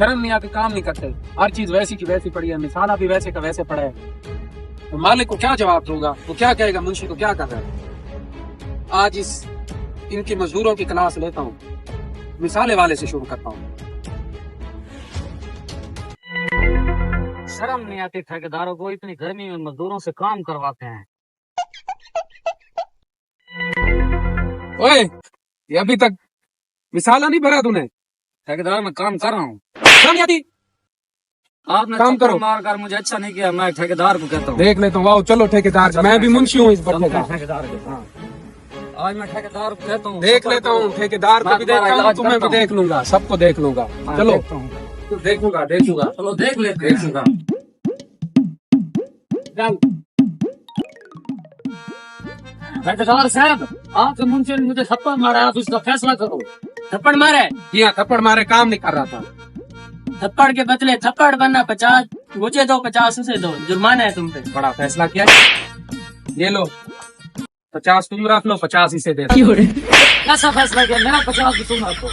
शर्म नहीं आती, काम नहीं करते, हर चीज वैसी की वैसी पड़ी है, मिसाला भी वैसे का वैसे पड़ा है। तो मालिक को क्या जवाब दूंगा, वो क्या कहेगा मुंशी को क्या कर रहा है। आज इनकी मजदूरों की क्लास लेता हूँ, मिसाले वाले से शुरू करता हूँ। शर्म नहीं आती ठेकेदारों को, इतनी गर्मी में मजदूरों से काम करवाते हैं। ओए, ये अभी तक मिसाला नहीं भरा तूने? ठेकेदार मैं काम कर रहा हूँ। शर्म नहीं आती? आपने काम थप्पड़ करो। मार कर मुझे अच्छा नहीं किया, मैं ठेकेदार को कहता हूँ। देख लेता हूँ। वाओ, चलो ठेकेदार, मैं भी मुंशी हूँ इस बच्चे का। ठेकेदार को, हाँ। आज मैं ठेकेदार को कहता हूँ। देख लेता हूँ, ठेकेदार को भी देखता हूँ, तुम्हें भी देख लूंगा, सबको देख लूंगा। चलो देखूंगा देखूंगा, चलो देख लेते हैं। देखूंगा। ठेकेदार साहब, आपके मुंशी ने मुझे थप्पड़ मारा, आप इसका फैसला करो। थप्पड़ मारे? यहाँ थप्पड़ मारे, काम नहीं कर रहा था। थप्पड़ के बदले थप्पड़ बनना 50, मुझे दो 50 उसे दो, जुर्माना है तुम पे। बड़ा फैसला किया, ये लो 50 तुम रख लो, 50 इसे दे दो। कैसा फैसला किया? मेरा 50 तुम आपको।